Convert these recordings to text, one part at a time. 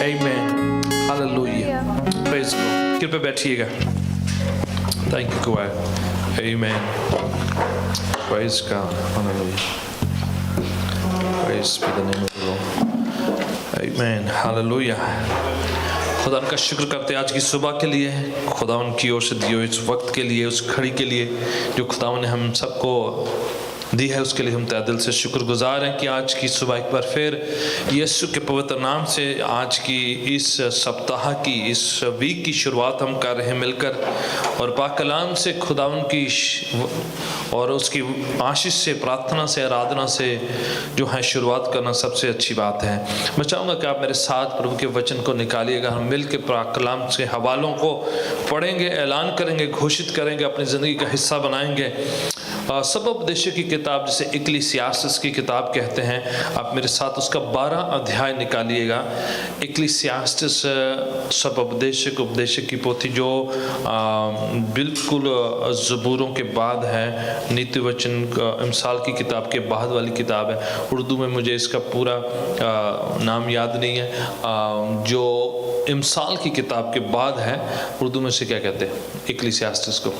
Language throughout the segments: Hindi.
Amen. Hallelujah. Praise God. कृपया बैठिएगा. Thank you, choir. Amen. Praise God. Hallelujah. Praise be the name of the Lord. Amen. Hallelujah. खुदा उनका शुक्र करते हैं आज की सुबह के लिए, खुदा उनकी ओर से दिए हुए इस वक्त के लिए, उस घड़ी के लिए जो खुदा ने हम सबको दी है, उसके लिए हम तहे दिल से शुक्रगुजार हैं कि आज की सुबह एक बार फिर यीशु के पवित्र नाम से आज की इस सप्ताह की, इस वीक की शुरुआत हम कर रहे हैं मिलकर, और पाक कलाम से खुदा उनकी और उसकी आशीष से, प्रार्थना से, आराधना से जो है शुरुआत करना सबसे अच्छी बात है। मैं चाहूँगा कि आप मेरे साथ प्रभु के वचन को निकालिएगा, हम मिल के पाक कलाम से हवालों को पढ़ेंगे, ऐलान करेंगे, घोषित करेंगे, अपनी ज़िंदगी का हिस्सा बनाएंगे। सब उपदेशों की किताब जिसे इक्लेसियास्टिस की किताब कहते हैं, आप मेरे साथ उसका 12 अध्याय निकालिएगा। इक्लेसियास्टिस सब उपदेशक की पोथी जो बिल्कुल ज़बूरों के बाद है, नीति वचन इमसाल की किताब के बाद वाली किताब है। उर्दू में मुझे इसका पूरा नाम याद नहीं है, जो इमसाल की किताब के बाद है, उर्दू में से क्या कहते हैं इक्लेसियास्टिस को?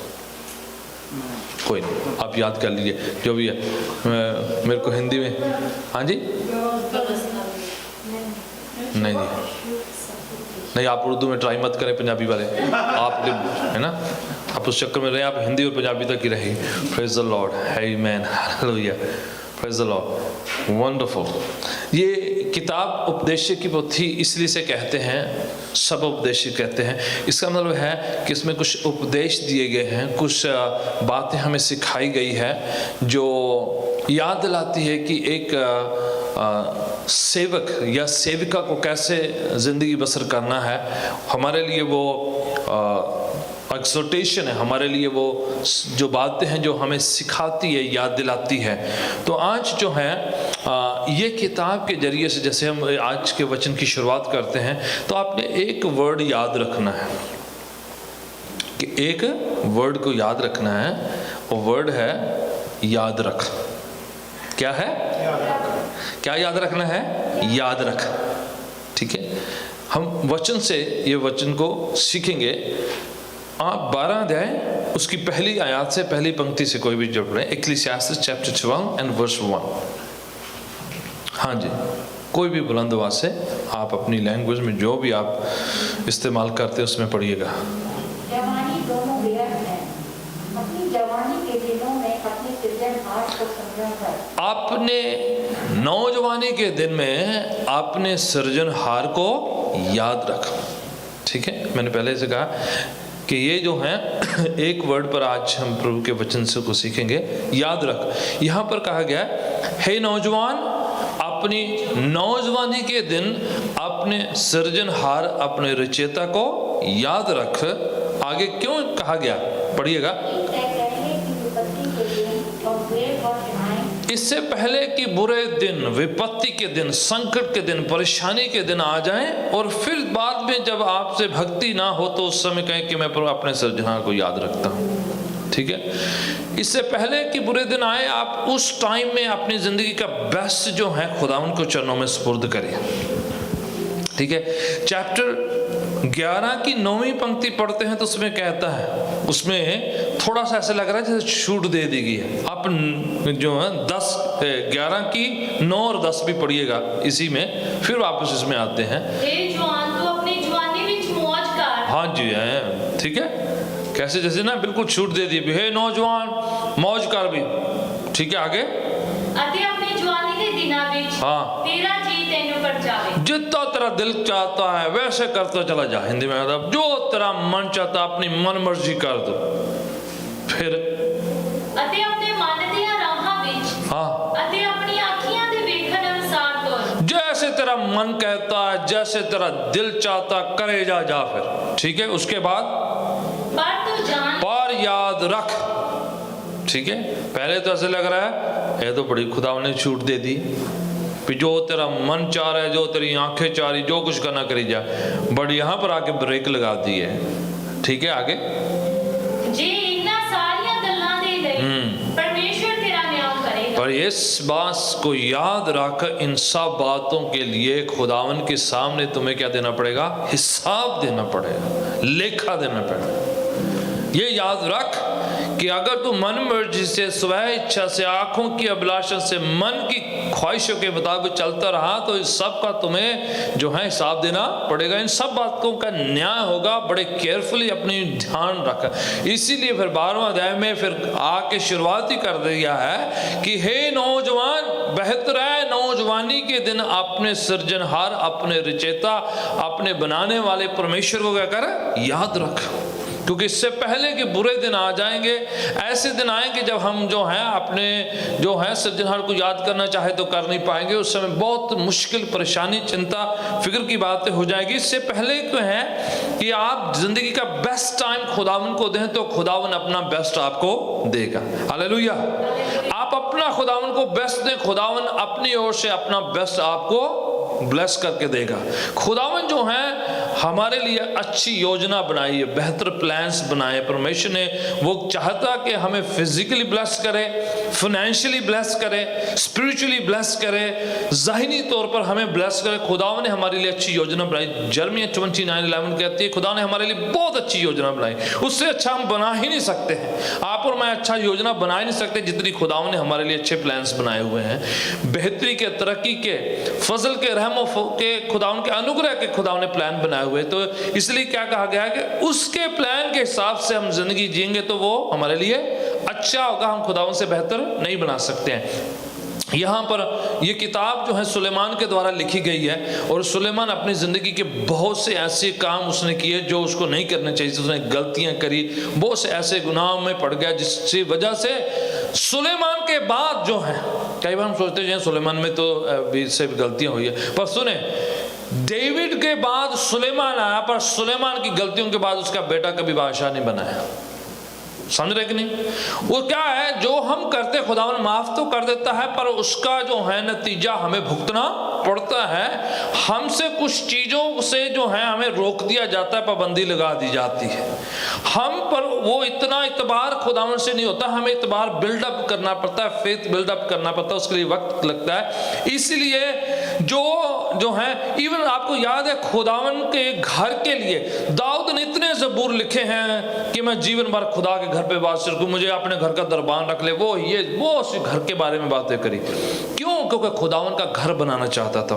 कोई नहीं, आप याद कर लीजिए जो भी है। मेरे को हिंदी में, हाँ जी, नहीं जी, नहीं, आप उर्दू में ट्राई मत करें, पंजाबी वाले आप है ना, आप उस चक्कर में रहे, आप हिंदी और पंजाबी तक ही रहे। प्रेज द लॉर्ड, आमीन, hallelujah, praise the Lord, wonderful. ये किताब उपदेश की पोथी इसलिए से कहते हैं, सब उपदेश कहते हैं, इसका मतलब है कि इसमें कुछ उपदेश दिए गए हैं, कुछ बातें हमें सिखाई गई है जो याद दिलाती है कि एक सेवक या सेविका को कैसे ज़िंदगी बसर करना है। हमारे लिए वो एक्सोटेशन है, हमारे लिए वो जो बातें हैं जो हमें सिखाती है, याद दिलाती है। तो आज जो है ये किताब के जरिए से जैसे हम आज के वचन की शुरुआत करते हैं, तो आपने एक वर्ड याद रखना है, कि एक वर्ड को याद रखना है, वो वर्ड है याद रख। क्या है? क्या याद रखना है? याद रख। ठीक है, हम वचन से ये वचन को सीखेंगे। आप 12 अध्याय उसकी पहली आयत से, पहली पंक्ति से कोई भी जुड़ रहे हैं। इक्लेसियास्टिस चैप्टर 12 एंड वर्स 1। हाँ जी, कोई भी बुलंद आवाज से आप अपनी लैंग्वेज में जो भी आप इस्तेमाल करते हैं उसमें पढ़िएगा। जवानी दोनों व्यर्थ है, अपनी जवानी के दिनों में अपने सृजनहार को संजम कर। आपने नौजवानी के दिन में अपने सृजनहार को याद रख। ठीक है, मैंने पहले से कहा कि ये जो है एक वर्ड पर आज हम प्रभु के वचन से को सीखेंगे, याद रख। यहाँ पर कहा गया हे नौजवान, अपनी नौजवानी के दिन अपने सृजनहार, अपने रचयिता को याद रख। आगे क्यों कहा गया, पढ़िएगा। इससे पहले कि बुरे दिन, विपत्ति के दिन, संकट के दिन, परेशानी के दिन आ जाएं, और फिर बाद में जब आपसे भक्ति ना हो तो उस समय कहें कि मैं अपने सृजनहार को याद रखता हूं। ठीक है, इससे पहले कि बुरे दिन आए, आप उस टाइम में अपनी जिंदगी का बेस्ट जो है खुदा उनको चरणों में सुपुर्द करें। ठीक है, चैप्टर 11 की 9वीं पंक्ति पढ़ते हैं तो उसमें कहता है, उसमें थोड़ा सा ऐसा लग रहा है जैसे छूट दे दी गई है। आप जो है 11 की 9 और 10 भी पढ़िएगा इसी में, फिर वापस इसमें आते हैं। जवान तो अपनी जवानी में मौज कर। हाँ जी है, ठीक है, कैसे जैसे ना बिल्कुल छूट दे दी, हे नौजवान मौज कर भी। ठीक है, आगे अपनी जवानी के दिना विच हाँ, तेरा जी तेनू कर जावे, जितना तेरा दिल चाहता है वैसे करता चला जा। हिंदी में मतलब जो तेरा मन चाहता अपनी मन मर्जी कर दो। फिर अपने मन दियां राहां विच हाँ, अपनी आँखियां दे वेखण अनुसार तो जैसे तेरा मन कहता है, जैसे तेरा दिल चाहता करे जा फिर। ठीक है, उसके बाद पर याद रख। ठीक है, पहले तो ऐसे लग रहा है ये तो बड़ी खुदा ने छूट दे दी, जो तेरा मन चाह रहा है, जो तेरी आंखें चाह रही, जो कुछ करना करी जा, बट यहाँ पर आके ब्रेक लगा दी है। ठीक है, आगे जी इन्ना सारियां गल्लां दे लई परमेश्वर तेरा न्याय करेगा। पर इस बात को याद रख, इन सब बातों के लिए खुदावन के सामने तुम्हें क्या देना पड़ेगा? हिसाब देना पड़ेगा, लेखा देना पड़ेगा। ये याद रख कि अगर तू मन मर्जी से, स्व इच्छा से, आंखों की अभिलाषा से, मन की ख्वाहिशों के मुताबिक चलता रहा तो इस सब का तुम्हें जो है हिसाब देना पड़ेगा। इन सब बातों का न्याय होगा। बड़े केयरफुली अपनी ध्यान रखा। इसीलिए फिर 12वां अध्याय में फिर आके शुरुआत ही कर दिया है कि हे नौजवान, बेहतर है नौजवानी के दिन अपने सृजनहार, अपने रचयिता, अपने बनाने वाले परमेश्वर को क्या कर? याद रख। क्योंकि इससे पहले कि बुरे दिन आ जाएंगे, ऐसे दिन आएंगे जब हम जो है अपने जो है सृजनहार को याद करना चाहे तो कर नहीं पाएंगे। उस समय बहुत मुश्किल, परेशानी, चिंता, फिक्र की बातें हो जाएगी। इससे पहले तो है कि आप जिंदगी का बेस्ट टाइम खुदावन को दें तो खुदावन अपना बेस्ट आपको देगा। हालेलुया। आप अपना खुदावन को बेस्ट दें, खुदावन अपनी ओर से अपना बेस्ट आपको ब्लेस करके देगा। खुदावन जो है हमारे लिए अच्छी योजना बनाई है, बेहतर प्लान्स बनाए परमेश्वर ने। वो चाहता कि हमें फिजिकली ब्लेस करे, फाइनेंशियली ब्लेस करे, स्पिरिचुअली ब्लेस करे, ज़ाहिनी तौर पर हमें ब्लेस करे। खुदावन ने हमारे लिए अच्छी योजना बनाई। जर्मिया 29:11 कहती है खुदा ने हमारे लिए बहुत अच्छी योजना बनाई, उससे अच्छा हम बना ही नहीं सकते हैं। आप और मैं अच्छा योजना बना ही नहीं सकते जितनी खुदावन ने हमारे लिए अच्छे प्लान्स बनाए हुए हैं। बेहतरी के, तरक्की के, फजल के, रहम के, खुदावन के अनुग्रह के खुदावन ने प्लान बनाए हुए। तो इसलिए क्या कहा गया है कि उसके प्लान के हिसाब से हम जिंदगी जिएंगे तो वो हमारे लिए अच्छा होगा। हम खुदावन से बेहतर नहीं बना सकते हैं। यहाँ पर ये किताब जो है सुलेमान के द्वारा लिखी गई है और सुलेमान अपनी ज़िंदगी के बहुत से ऐसे काम उसने किए जो उसको नहीं करने चाहिए। उसने गलतियाँ करी, बहुत से ऐसे गुनाहों में पड़ गया जिसकी वजह से सुलेमान के बाद जो है, कई बार हम सोचते हैं सुलेमान में तो भी से गलतियाँ हुई है, पर सुने डेविड के बाद सुलेमान आया, पर सुलेमान की गलतियों के बाद उसका बेटा कभी बादशाह नहीं बनाया। समझ रहे कि नहीं? वो क्या है, जो हम करते खुदावन माफ तो कर देता है पर उसका जो है नतीजा हमें भुगतना पड़ता है। हमसे कुछ चीजों से जो है हमें रोक दिया जाता है, पाबंदी लगा दी जाती है हम पर। वो इतना इतबार खुदावन से नहीं होता, हमें इतबार बिल्डअप करना पड़ता है, फेथ बिल्डअप करना पड़ता है, उसके लिए वक्त लगता है। इसलिए जो है इवन आपको याद है खुदावन के घर के लिए दाऊद ने इतने ज़बूर लिखे हैं कि मैं जीवन भर खुदा के घर पे वास करूं, मुझे अपने घर का दरबान रख ले। वो उस घर के बारे में बातें करी। क्यों? क्योंकि खुदावन का घर बनाना चाहता था।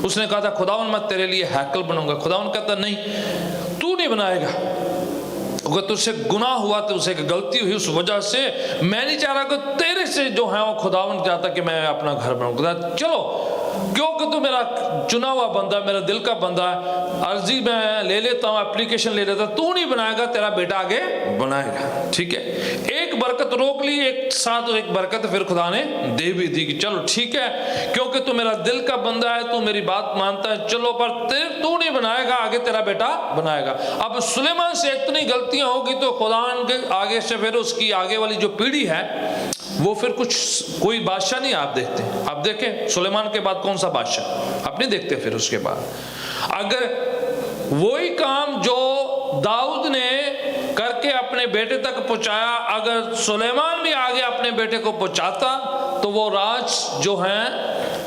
उसने कहा था खुदावन मैं तेरे लिए हैकल बनाऊंगा। खुदावन कहता नहीं, तू नहीं बनाएगा, क्योंकि तुझसे गुनाह हुआ, तुझसे गलती हुई, उस वजह से मैं नहीं चाह रहा कि तेरे से जो है वो खुदावन चाहता कि मैं अपना घर बनाऊंगा। चलो क्योंकि तू मेरा चुना हुआ बंदा, मेरा दिल का बंदा है, अर्जी मैं ले लेता हूँ, एप्लीकेशन ले लेता हूँ, तू नहीं बनाएगा, तेरा बेटा आगे बनाएगा। ठीक है, एक बरकत रोक ली, एक साथ एक बरकत फिर खुदा ने दे भी दी कि चलो ठीक है, क्योंकि तू मेरा दिल का बंदा है, तू मेरी बात मानता है, चलो, पर तू नहीं बनाएगा, आगे तेरा बेटा बनाएगा। अब सुलेमान से इतनी गलतियां होगी तो खुदा के आगे से फिर उसकी आगे वाली जो पीढ़ी है वो फिर कोई बादशाह नहीं आप देखते। आप देखें सुलेमान के बाद कौन सा बादशाह आप नहीं देखते। फिर उसके बाद अगर वही काम जो दाऊद ने करके अपने बेटे तक पहुंचाया, अगर सुलेमान भी आगे अपने बेटे को पहुंचाता तो वो राज जो है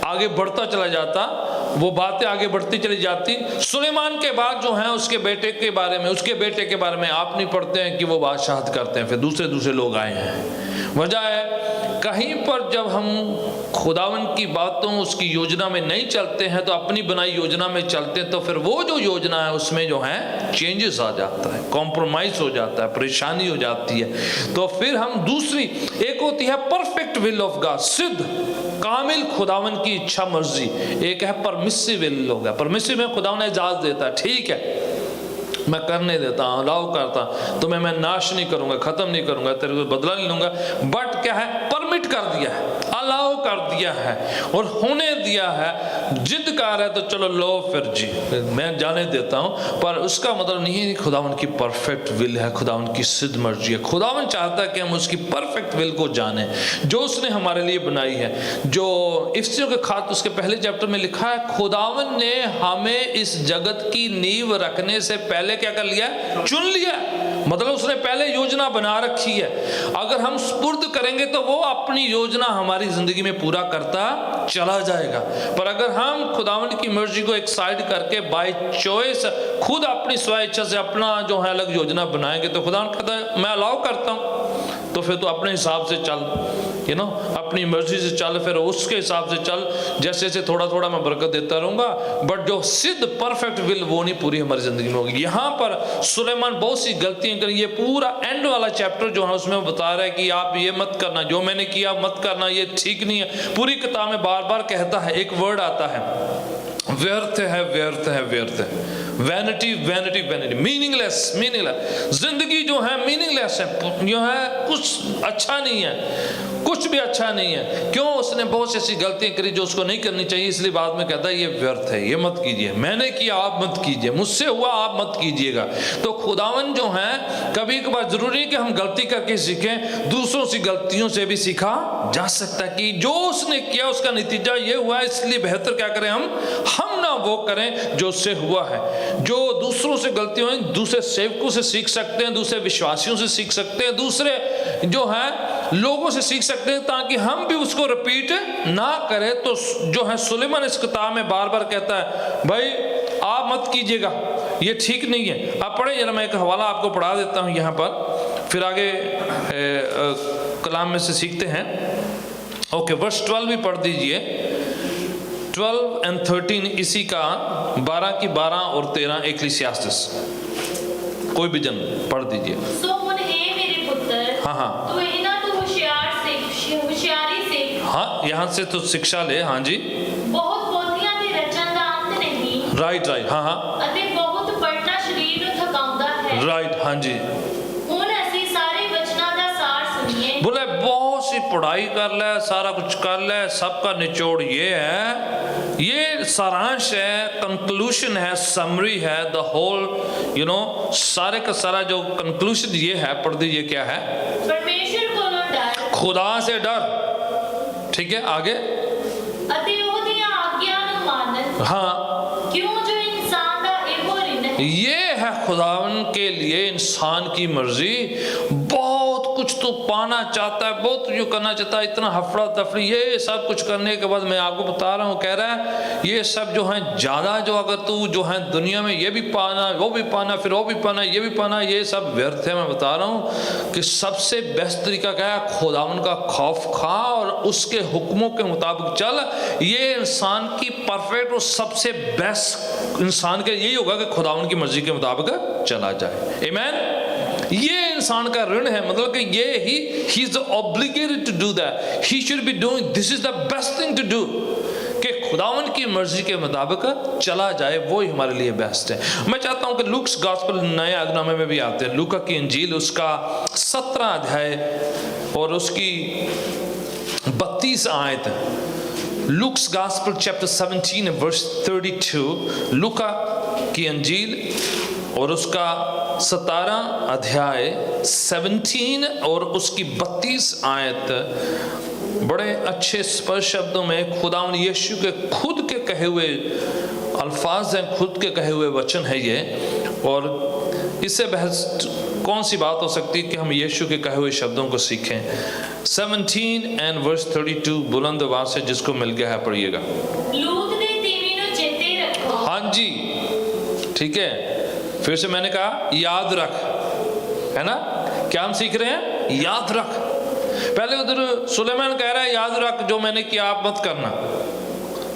आगे बढ़ता चला जाता, वो बातें आगे बढ़ती चली जाती। सुलेमान के बाद जो है उसके बेटे के बारे में आप नहीं पढ़ते हैं कि वो बादशाहत करते हैं, फिर दूसरे लोग आए हैं। वजह है कहीं पर जब हम खुदावन की बातों, उसकी योजना में नहीं चलते हैं तो अपनी बनाई योजना में चलते हैं, तो फिर वो जो योजना है उसमें जो है चेंजेस आ जाता है, कॉम्प्रोमाइज हो जाता है, परेशानी हो जाती है। तो फिर हम दूसरी एक होती है परफेक्ट विल ऑफ गॉड, सिद्ध कामिल खुदावन की इच्छा मर्जी, एक है permissive will of God. Permissive में खुदावन इजाजत देता है, ठीक है मैं करने देता हूँ, अलाउ करता, तुम्हें मैं नाश नहीं करूंगा, खत्म नहीं करूंगा, तेरे को बदला नहीं लूंगा, बट क्या है परमिट कर दिया है, अलाउ कर दिया है और होने दिया है। जिद कर रहा है तो चलो लो फिर जी, मैं जाने देता हूँ, पर उसका मतलब नहीं है कि खुदावन की परफेक्ट विल है, खुदावन की सिद्ध मर्जी है। खुदावन चाहता है कि हम उसकी परफेक्ट विल को जाने जो उसने हमारे लिए बनाई है। जो इफ्सियों के खात उसके पहले चैप्टर में लिखा है, खुदावन ने हमें इस जगत की नींव रखने से पहले क्या कर लिया? चुन लिया। मतलब उसने पहले योजना बना रखी है। अगर हम सुपुर्द करेंगे तो वो अपनी योजना हमारी जिंदगी में पूरा करता चला जाएगा। पर अगर हम खुदावंद की मर्जी को एक साइड करके बाय चॉइस खुद अपनी स्व इच्छा से अपना जो है अलग योजना बनाएंगे तो खुदावंद कहता है मैं अलाउ करता हूँ, तो फिर तो अपने हिसाब से चल, अपनी मर्जी से चल, फिर उसके हिसाब से चल, जैसे जैसे थोड़ा थोड़ा मैं बरकत देता रहूंगा, बट जो सिद्ध परफेक्ट विल वो नहीं पूरी हमारी जिंदगी में होगी। यहाँ पर सुलेमान बहुत सी गलतियां करी। ये पूरा एंड वाला चैप्टर जो है उसमें बता रहा है कि आप ये मत करना, जो मैंने किया मत करना, ये ठीक नहीं है। पूरी किताब में बार बार कहता है, एक वर्ड आता है, व्यर्थ है, व्यर्थ है, व्यर्थ है, vanity, vanity, vanity, meaningless, meaningless. जिंदगी जो है मीनिंगलेस है, जो है कुछ अच्छा नहीं है, कुछ भी अच्छा नहीं है। क्यों? उसने बहुत सी ऐसी गलतियां करी जो उसको नहीं करनी चाहिए, इसलिए बाद में कहता है ये व्यर्थ है, ये मत कीजिए, मैंने किया आप मत कीजिए, मुझसे हुआ आप मत कीजिएगा। तो खुदावन जो है कभी कभार जरूरी है कि हम गलती करके सीखें, दूसरों से गलतियों से भी सीखा जा सकता है कि जो उसने किया उसका नतीजा ये हुआ, इसलिए बेहतर क्या करें हम ना वो करें जो उससे हुआ है। जो दूसरों से गलतियों हैं, दूसरे सेवकों से सीख सकते हैं, दूसरे विश्वासियों से सीख सकते हैं, दूसरे जो है लोगों से सीख सकते हैं, ताकि हम भी उसको रिपीट ना करें। तो जो है सुलेमान इस किताब में बार बार कहता है भाई आप मत कीजिएगा, ये ठीक नहीं है। आप पढ़े जरा, मैं एक हवाला आपको पढ़ा देता हूँ यहाँ पर, फिर आगे कलाम में से सीखते हैं। ओके, वर्स 12 भी पढ़ दीजिए, 12 and 13 इसी का 12 की 12 और 13 इक्लेसियास्टिस, कोई भी जन पढ़ दीजिए। सो मुन हे मेरे पुत्र, हाँ, तू इना तो होशियारी से हाँ, यहाँ से तो शिक्षा ले। हाँ जी, बहुत पोथियां दे रचन दा अंत नहीं, राइट, हाँ हाँ, अते बहुत पढ़ना शरीर नु थकाउंदा है, राइट, हाँ जी। हुन असी सारे वचना दा सार सुनिए। बोले बहुत सी पढ़ाई कर ले, सारा कुछ कर ले, सबका निचोड़ ये है, ये सारांश है, कंक्लूशन है, समरी है, द होल सारे का सारा जो कंक्लूशन ये है, पढ़ दीजिए क्या है? परमेश्वर को डर, खुदा से डर। ठीक है, आगे, अते ओदियां आज्ञा नु मानन, हाँ, क्यों जो इंसान दा एहो रिन है। ये है खुदावन के लिए इंसान की मर्जी। बहुत कुछ तो पाना चाहता है, बहुत जो करना चाहता है, इतना हफड़ा तफड़ी, ये सब कुछ करने के बाद मैं आपको बता रहा हूँ, कह रहा है ये सब जो है ज्यादा, जो अगर तू जो है दुनिया में ये भी पाना, वो भी पाना, फिर वो भी पाना, ये भी पाना, ये सब व्यर्थ है। मैं बता रहा हूँ कि सबसे बेस्ट तरीका क्या है? खुदावन का खौफ खा और उसके हुक्मों के मुताबिक चल। ये इंसान की परफेक्ट और सबसे बेस्ट इंसान के यही होगा कि खुदावन की मर्जी के मुताबिक चला जाए। आमीन। ये इंसान का ऋण है, मतलब कि ये he is obligated to do that, he should be doing, this is the best thing to do, कि खुदावन की मर्जी के मुताबिक चला जाए, वो ही हमारे लिए बेस्ट है। मैं चाहता हूं कि लूक्स गॉस्पेल नए आदनामे में भी आते हैं, लूका की इंजील उसका 17 अध्याय और उसकी 32 आयत, लूक्स गॉस्पेल चैप्टर 17 वर्स 32, लूका की इंजील और उसका 17 अध्याय 17 और उसकी 32 आयत, बड़े अच्छे स्पष्ट शब्दों में खुदावंद यीशु के खुद के कहे हुए अल्फाज हैं, खुद के कहे हुए वचन है ये। और इससे बहस कौन सी बात हो सकती है कि हम यीशु के कहे हुए शब्दों को सीखें। 17 and verse 32 बुलंद आवाज से जिसको मिल गया है पढ़िएगा। लूत ने तीमी नु चेते रखो। हाँ जी, ठीक है, फिर से मैंने कहा याद रख, है ना? क्या हम सीख रहे हैं? याद रख। पहले उधर सुलेमान कह रहा है याद रख जो मैंने किया आप मत करना।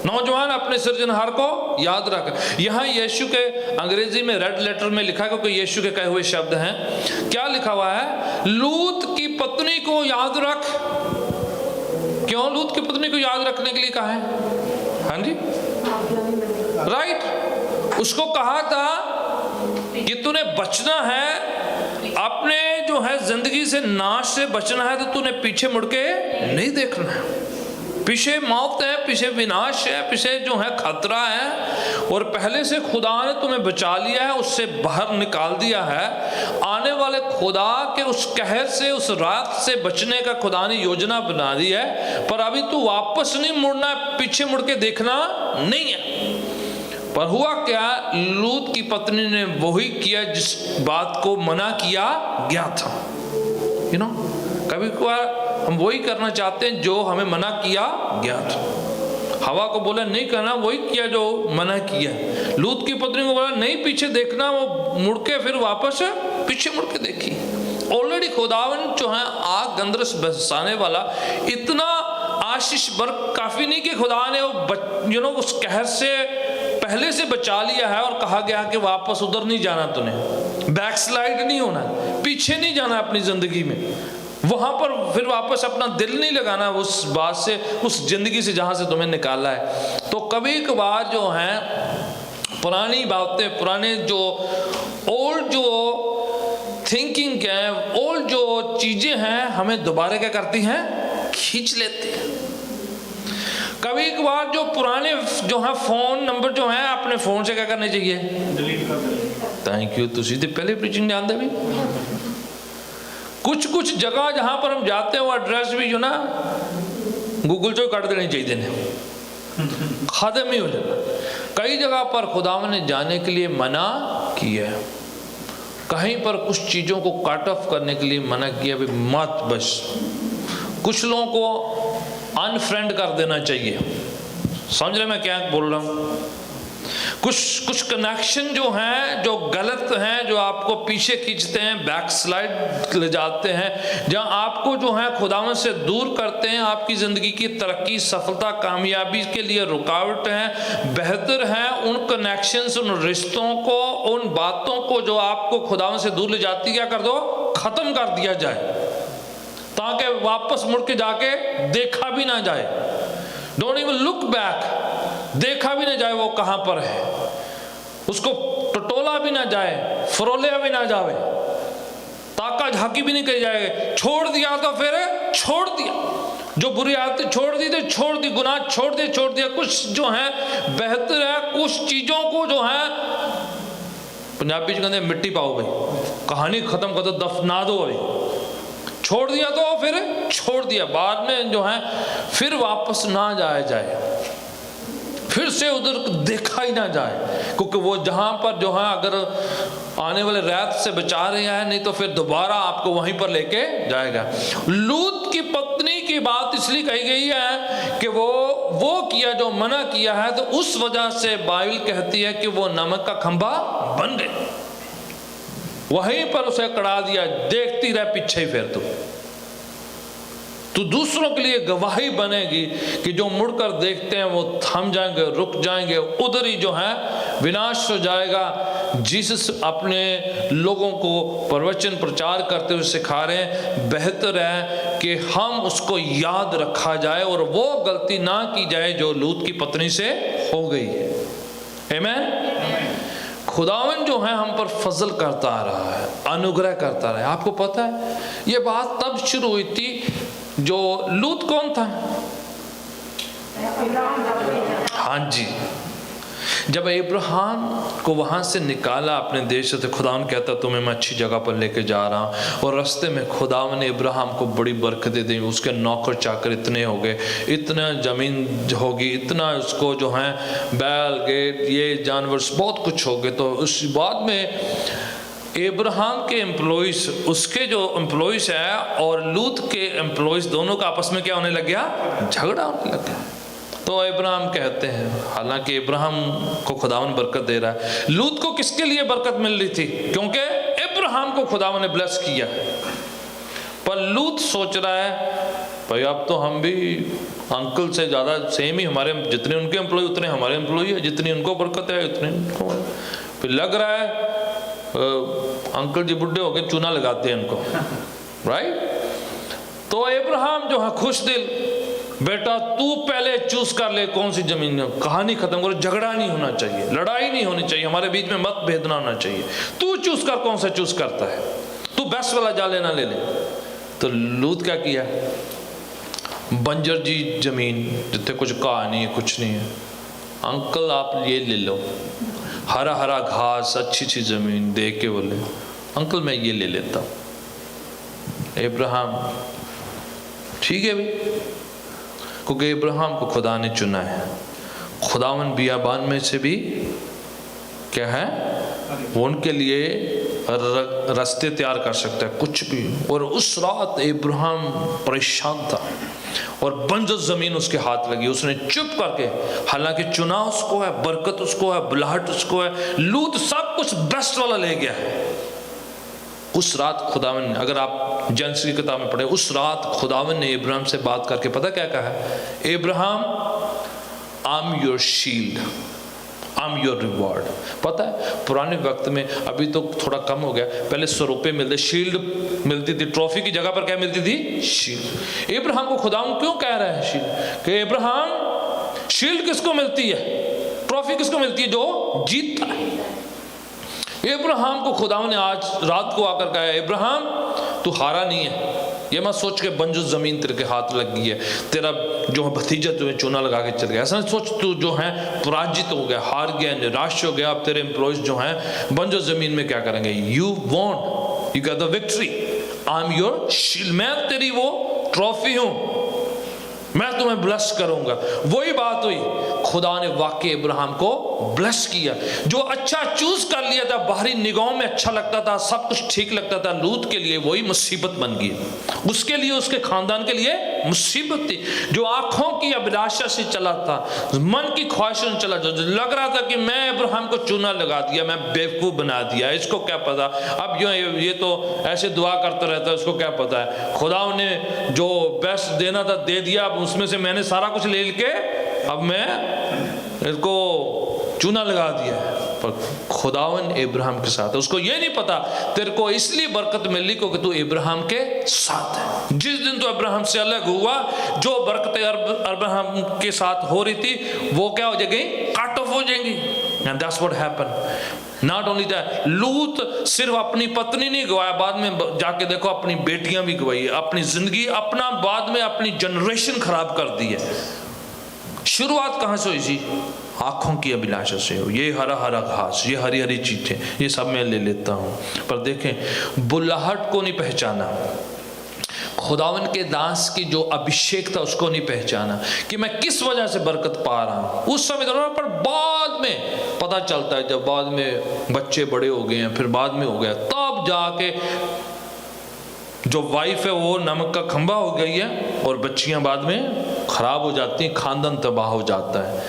नौजवान अपने सृजनहार को याद रख। यहाँ यीशु के अंग्रेजी में रेड लेटर में लिखा है, क्योंकि यीशु के कहे हुए शब्द हैं। क्या लिखा हुआ है? लूत की पत्नी को याद रख। क्यों लूत की पत्नी को याद रखने के लिए कहा है? हाँ जी, राइट। उसको कहा था कि तूने बचना है, अपने जो है जिंदगी से नाश से बचना है, तो तूने पीछे मुड़ के नहीं देखना है। पीछे मौत है, पीछे विनाश है, पीछे जो है खतरा है, और पहले से खुदा ने तुम्हें बचा लिया है, उससे बाहर निकाल दिया है। आने वाले खुदा के उस कहर से, उस रात से बचने का खुदा ने योजना बना दी है, पर अभी तू वापस नहीं मुड़ना, पीछे मुड़ के देखना नहीं है। पर हुआ क्या, लूत की पत्नी ने वही किया जिस बात को मना किया गया था। यू नो, कभी कभार हम वही करना चाहते हैं जो हमें मना किया गया था। हवा को बोला नहीं करना, वही किया जो मना किया। लूत की पत्नी को बोला नहीं पीछे देखना, वो मुड़ के फिर वापस पीछे मुड़ के देखी। ऑलरेडी खुदावन जो है आग गंधरस बरसाने वाला, इतना आशीष बर काफी नहीं कि खुदा ने वो उस कहर से पहले से बचा लिया है, और कहा गया कि वापस उधर नहीं जाना, तूने बैकस्लाइड नहीं होना, पीछे नहीं जाना अपनी जिंदगी में, वहां पर फिर वापस अपना दिल नहीं लगाना उस बात से, उस जिंदगी से जहां से तुम्हें निकाला है। तो कभी कभार जो है पुरानी बातें, पुराने जो ओल्ड जो थिंकिंग है, ओल्ड जो चीजें हैं, हमें दोबारा क्या करती हैं, खींच लेती हैं। कभी कभार जो पुराने जो है फोन नंबर जो है अपने फोन से क्या करने चाहिए, डिलीट कर दें। Thank you. तुसी तो पहले प्रीचिंग जानते भी। कुछ जगह जहां पर हम जाते हैं वो एड्रेस भी जो ना गूगल से काट देने चाहिए, खत्म ही हो जाता। कई जगह पर खुदावन ने जाने के लिए मना किया है, कहीं पर कुछ चीजों को कट ऑफ करने के लिए मना किया, भी मत, बस कुछ लोगों को अनफ्रेंड कर देना चाहिए। समझ रहे मैं क्या बोल रहा हूं? कुछ कनेक्शन जो हैं, जो गलत हैं, जो आपको पीछे खींचते हैं, बैकस्लाइड ले जाते हैं, जहां आपको जो है खुदावन से दूर करते हैं, आपकी जिंदगी की तरक्की, सफलता, कामयाबी के लिए रुकावट है। बेहतर है उन कनेक्शंस, उन रिश्तों को, उन बातों को जो आपको खुदावन से दूर ले जाती, क्या कर दो, खत्म कर दिया जाए, ताकि वापस मुड़ के जाके देखा भी ना जाए। डोंट इवन लुक बैक, देखा भी ना जाए वो कहां पर है, उसको टटोला भी ना जाए, फरोलिया भी ना जाए, ताका झाकी भी नहीं करी जाए। छोड़ दिया तो फिर छोड़ दिया, जो बुरी आदतें छोड़ दी तो छोड़ दी, गुनाह छोड़ दिया। कुछ जो है बेहतर है, कुछ चीजों को जो है पंजाबी च कहते मिट्टी पाओ भाई, कहानी खत्म कर दो, दफना दो भाई। छोड़ दिया तो फिर छोड़ दिया, बाद में जो है फिर वापस ना जाया जाए, फिर से उधर देखा ही ना जाए, क्योंकि वो जहां पर जो है अगर आने वाले रात से बचा रहे हैं, नहीं तो फिर दोबारा आपको वहीं पर लेके जाएगा। लूत की पत्नी की बात इसलिए कही गई है कि वो किया जो मना किया है, तो उस वजह से बाइबल कहती है कि वो नमक का खंभा बन गए, वहीं पर उसे कड़ा दिया। देखती रह पीछे ही, फिर तू दूसरों के लिए गवाही बनेगी कि जो मुड़कर देखते हैं वो थम जाएंगे, रुक जाएंगे, उधर ही जो है विनाश हो जाएगा। जीसस अपने लोगों को प्रवचन प्रचार करते हुए सिखा रहे हैं, बेहतर है कि हम उसको याद रखा जाए और वो गलती ना की जाए जो लूत की पत्नी से हो गई है। आमीन। खुदावन जो है हम पर फजल करता आ रहा है, अनुग्रह करता रहा है। आपको पता है ये बात तब शुरू हुई थी, जो लूत कौन था? हाँ जी, जब इब्राहिम को वहां से निकाला अपने देश से, खुदावन कहता तुम्हें मैं अच्छी जगह पर लेके जा रहा हूँ, और रास्ते में खुदावन ने इब्राहिम को बड़ी बरकतें दी। उसके नौकर चाकर इतने हो गए, इतना जमीन होगी, इतना उसको जो है बैल गेट ये जानवर बहुत कुछ हो गए। तो उस बाद में इब्राहिम के एम्प्लॉइज, उसके जो एम्प्लॉइज है और लूत के एम्प्लॉइज, दोनों का आपस में क्या होने लग गया, झगड़ा होने लग गया। तो इब्राहिम कहते हैं, हालांकि इब्राहिम को खुदावन बरकत दे रहा है, लूत को किसके लिए बरकत मिल रही थी? क्योंकि इब्राहिम को खुदावन ने ब्लेस किया। पर लूत सोच रहा है भाई अब तो हम भी अंकल से ज़्यादा सेम ही, हमारे जितने उनके एम्प्लॉय उतने हमारे एम्प्लॉय है, जितनी उनको बरकत है उतनी उनको। फिर लग रहा है अंकल जी बुढ़े हो गए, चूना लगाते हैं इनको, राइट। तो इब्राहिम जो है खुश दिल, बेटा तू पहले चूज कर ले कौन सी जमीन है। कहानी खत्म करो, झगड़ा नहीं होना चाहिए, लड़ाई नहीं होनी चाहिए, हमारे बीच में मत भेदना होना चाहिए। तू चूज कर कौन सा चूज करता है, तू बेस्ट वाला जा लेना ले ले। तो लूत क्या किया, बंजर जी जमीन जितने कुछ कहा नहीं है, कुछ नहीं है, अंकल आप ये ले लो, हरा हरा घास, अच्छी अच्छी जमीन, दे के बोले अंकल मैं ये ले लेता हूँ। इब्राहिम ठीक है भाई, क्योंकि इब्राहिम को खुदा ने चुना है। खुदावन बियाबान में से भी क्या है, वो उनके लिए रास्ते तैयार कर सकता है, कुछ भी। और उस रात इब्राहिम परेशान था और बंजर जमीन उसके हाथ लगी, उसने चुप करके, हालांकि चुना उसको है, बरकत उसको है, बुलाहट उसको है, लूत सब कुछ बेस्ट वाला ले गया है। उस रात खुदावन, अगर आप जेनेसिस की किताब में पढ़े, उस रात खुदावन ने इब्राहिम से बात करके पता क्या कहा है, Ibrahim I am your shield, I am your reward. पता है पुराने वक्त में, अभी तो थोड़ा कम हो गया, पहले 100 रुपये मिलते, शील्ड मिलती थी, ट्रॉफी की जगह पर क्या मिलती थी, शील्ड। इब्राहिम को खुदावन क्यों कह रहा है शील्ड, कि इब्राहिम शील्ड किसको मिलती है, ट्रॉफी किसको मिलती है, जो जीतता है। इब्राहिम को खुदावन ने आज रात को आकर कहा, इब्राहिम तू हारा नहीं है, ये मत सोच के बंजर जमीन तेरे के हाथ लग गई है, तेरा जो भतीजा तुम्हें चूना लगा के चल गया, ऐसा सोच तू जो है पराजित हो गया, हार गया, निराश हो गया। अब तेरे एम्प्लॉयज जो हैं बंजर जमीन में क्या करेंगे, you want, you got the victory, I am your shield, मैं तेरी वो ट्रॉफी हूं, मैं तुम्हें ब्लेस करूंगा। वही बात हुई, खुदा ने वाकई इब्राहिम को ब्लेस किया। जो अच्छा चूज कर लिया था, बाहरी निगाहों में अच्छा लगता था, सब कुछ ठीक लगता था, लूत के लिए वही मुसीबत बन गई, उसके लिए, उसके खानदान के लिए मुसीबत थी। जो आंखों की अभिलाषा से चला था, मन की ख्वाहिशों से चला था, जो लग रहा था कि मैं इब्राहिम को चूना लगा दिया, मैं बेवकूफ बना दिया, इसको क्या पता, अब ये तो ऐसे दुआ करता रहता है, उसको क्या पता है, खुदा ने जो बेस्ट देना था दे दिया, अब उसमें से मैंने सारा कुछ ले के अब मैं इसको चूना लगा दिया है। पर खुदावन इब्राहिम के साथ है, उसको ये नहीं पता तेरे को इसलिए बरकत मिली क्योंकि तू इब्राहिम के साथ है। जिस दिन तो इब्राहिम से अलग हुआ, जो बरकतें इब्राहिम के साथ हो रही थी वो क्या हो जाएगी, कट ऑफ हो जाएंगी। And that's what happened. Not only that, लूत सिर्फ अपनी पत्नी नहीं गवाया, बाद में जाके देखो अपनी बेटियां भी गवाई, अपनी जिंदगी, अपना बाद में अपनी जनरेशन खराब कर दी है। शुरुआत कहां से हुई थी, आंखों की अभिलाषा से हो, ये हरा हरा घास, ये हरी हरी चीजें, ये सब मैं ले लेता हूं। पर देखें बुलाहट को नहीं पहचाना, खुदावन के दास की जो अभिषेक था उसको नहीं पहचाना कि मैं किस वजह से बरकत पा रहा हूं। उस समय तो, पर बाद में पता चलता है, जब बाद में बच्चे बड़े हो गए हैं, फिर बाद में हो गया, तब जाके जो वाइफ है वो नमक का खंबा हो गई है और बच्चियां बाद में खराब हो जाती हैं, खानदान तबाह हो जाता है।